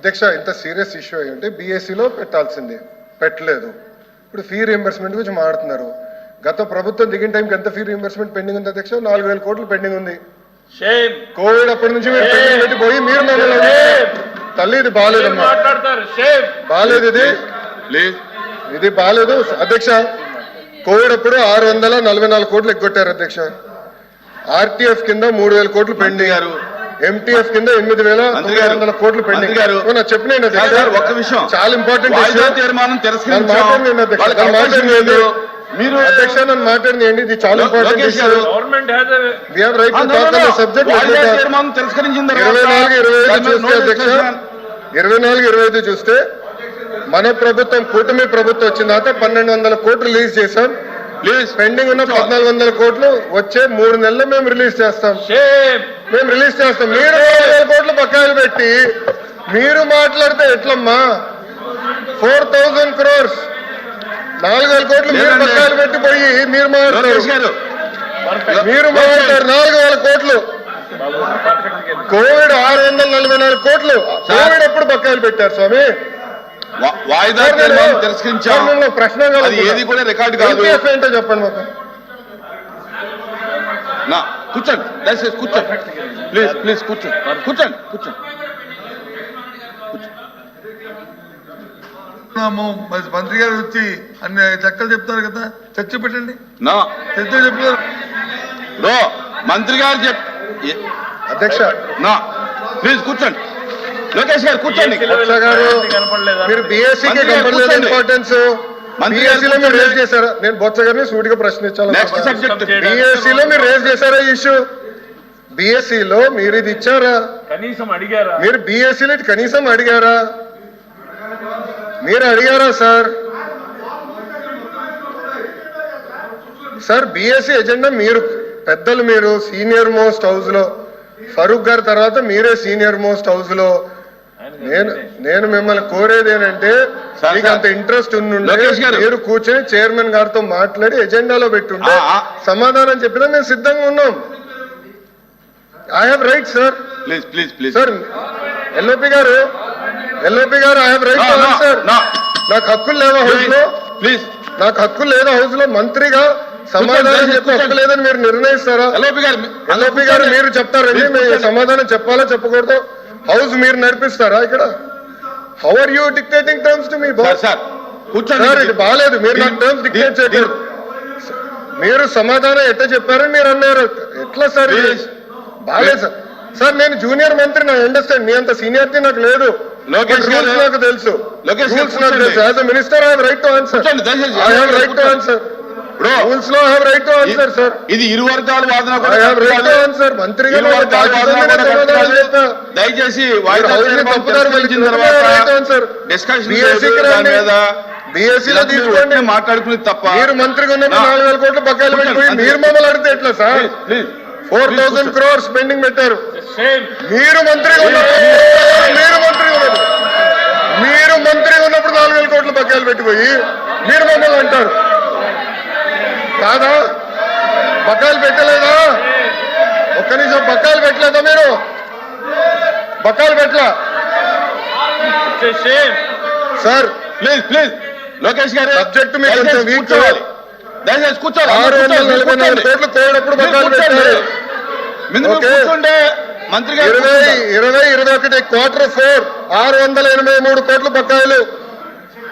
అధ్యక్ష ఇంత serious issue అయ్యింటే బీఎస్సీలో పెట్టాల్సింది పెట్టలేదు. ఇప్పుడు ఫీ రీఎంబర్స్మెంట్ గురించి మాట్లాడుతున్నారు. గత ప్రభుత్వం దిగిన టైంకి ఎంత ఫీ రీఎంబర్స్మెంట్ పెండింగ్ ఉంది అధ్యక్ష? 4,000 కోట్లు పెండింగ్ ఉంది. కోవిడ్ అప్పటి నుంచి మీరు పెండింగ్ పెట్టి పోయి మీరు తల్లి ఇది బాగాలేదమ్మా, బాగాలేదు ఇది బాగాలేదు అధ్యక్ష. కోవిడ్ అప్పుడు 644 కోట్లు ఎగ్గొట్టారు అధ్యక్ష. ఆర్టీఎఫ్ కింద 3,000 కోట్లు పెండింగ్, ఎంటీఎఫ్ కింద 8,900 కోట్లు పెండింగ్. చెప్పినండి ఒక్క విషయం చాలా ఇంపార్టెంట్ మీరు అధ్యక్ష నన్ను మాట్లాడినండి, ఇది చాలా ఇంపార్టెంట్ ఇష్యూ. సబ్జెక్ట్ 24-25 చూస్తే మన ప్రభుత్వం కూటమి ప్రభుత్వం వచ్చిన తర్వాత 1,200 కోట్లు రిలీజ్ చేశాం. పెండింగ్ ఉన్న 1,400 కోట్లు వచ్చే 3 నెలలు మేము రిలీజ్ చేస్తాం. మీరు 4,000 కోట్లు బకాయిలు పెట్టి మీరు మాట్లాడితే ఎట్లమ్మా? 4,000 crores 4,000 కోట్లు మీరు బకాయిలు పెట్టి పోయి మీరు మాట్లాడతారు 4,000 కోట్లు. కోవిడ్ 644 కోట్లు కోవిడ్ ఎప్పుడు బకాయిలు పెట్టారు స్వామి? వాయిదా తిరస్కరించాము. ప్రశ్న ఏది కూడా రికార్డు కాదు. ఏంటో చెప్పండి మాకు. కూర్చోండి దయచేసి కూర్చోండి ప్లీజ్ కూర్చోండి. మంత్రి గారు వచ్చి అన్ని లెక్కలు చెప్తారు కదా, చర్చ పెట్టండి. చర్చ చెప్తారు మంత్రి గారు అధ్యక్ష ప్లీజ్ కూర్చోండి. లోకేష్ గారు కూర్చోండి. మీరు బీఎస్సీకి ఇంపార్టెన్స్ బీఎస్సీలో మీరు రేజ్ చేశారా? నేను బొత్స గారిని సూటిగా ప్రశ్నించాలి. బీఎస్సీలో మీరు రేజ్ చేశారా ఇష్యూ? బీఎస్సీలో మీరు ఇది ఇచ్చారా? కనీసం అడిగారా? మీరు బీఎస్సీలో కనీసం అడిగారా? మీరు అడిగారా సార్? సార్ బీఎస్సీ ఎజెండా మీరు పెద్దలు, మీరు సీనియర్ మోస్ట్ హౌస్ లో, ఫరూక్ గారి తర్వాత మీరే సీనియర్ మోస్ట్ హౌస్ లో. నేను మిమ్మల్ని కోరేది ఏంటంటే మీకు అంత ఇంట్రెస్ట్ ఉండుంటే మీరు కూర్చొని చైర్మన్ గారితో మాట్లాడి ఎజెండాలో పెట్టుంటే సమాధానం చెప్పినా మేము సిద్ధంగా ఉన్నాం. I have right sir. Sir LOP గారు I have right to answer. నాకు హక్కులు లేదా హౌస్ లో? నాకు హక్కులు లేదా హౌస్ లో? మంత్రిగా సమాధానం చెప్పే హక్కు లేదని మీరు నిర్ణయిస్తారా? ఎల్ఓపి గారు మీరు చెప్తారండి మీరు సమాధానం చెప్పాలా చెప్పకూడదు? హౌస్ మీరు నడిపిస్తారా ఇక్కడ? How are you dictating terms to me? Sir ఇది బాగాలేదు, మీరు నాకు టర్మ్స్ డిక్టేట్ చేయకూడదు. మీరు సమాధానం ఎట్లా చెప్పారని మీరు అన్నారు. ఎట్లా సార్ బాగాలేదు సార్. సార్ నేను జూనియర్ మంత్రి, నా అండర్స్టాండ్. మీ అంత సీనియారిటీ నాకు లేదు. రూల్స్ నాకు తెలుసు. As a minister I have right to answer. I have right to answer. Rules లో I have right to answer sir. ఇది ఇరు వర్గాల వాదన. I have right to answer. మంత్రిగా దయచేసి బీఎస్సీలో తీసుకోండి మాట్లాడుకుని తప్ప. మీరు మంత్రిగా ఉన్నప్పుడు 4,000 కోట్లు బకాయిలు పెట్టిపోయి మీరు మమ్మల్ని అడిగితే ఎట్లా సార్? 4,000 crores పెండింగ్ పెట్టారు. మీరు మంత్రిగా ఉన్నప్పుడు 4,000 కోట్లు బకాయిలు పెట్టిపోయి మీరు మమ్మల్ని అంటారు కాదా? బకాయిలు పెట్టలేదా? ఒక్క నిమిషం, బకాయిలు పెట్టలేదా? మీరు బకాయిలు పెట్టలా సార్? ప్లీజ్ లోకేష్ గారు సబ్జెక్ట్ మీకు కొంచెం వీక్ చేయాలి. దయచేసి కూర్చోండి. 644 కోట్లు కోవిడప్పుడు బకాయిలు పెట్టారు. మంత్రి గారు 2021 Q4 683 కోట్లు బకాయిలు.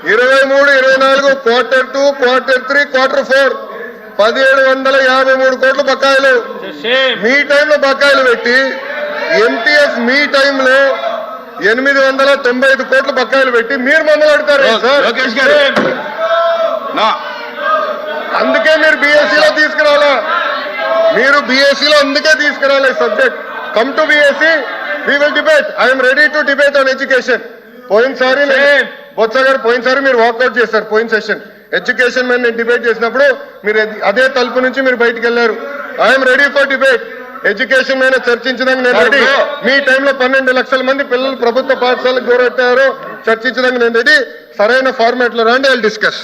23-24 Q2 Q3 Q4 1,753 కోట్లు బకాయిలు. మీ టైంలో బకాయిలు పెట్టి ఎంటీఎఫ్ మీ టైంలో 895 కోట్లు బకాయిలు పెట్టి మీరు మమ్మల్ని అడుగుతారు సార్? లోకేష్ గారు అందుకే మీరు బీఎస్సీలో తీసుకురావాలా? మీరు బీఎస్సీలో అందుకే తీసుకురావాలి subject. Come to BSc, we will debate. I'm ready to debate on education. పోయినసారి బొత్స గారు మీరు వాకౌట్ చేశారు. పోయిన సెషన్ ఎడ్యుకేషన్ మీద నేను డిబేట్ చేసినప్పుడు మీరు అదే తలుపు నుంచి మీరు బయటకు వెళ్ళారు. I'm ready for debate. Education మీద చర్చించడానికి నేను రెడీ. మీ టైంలో 12 లక్షల మంది పిల్లలు ప్రభుత్వ పాఠశాలకు దూరట్టారో చర్చించడానికి నేను రెడీ. సరైన ఫార్మాట్ లో రండి, ఐ విల్ డిస్కస్.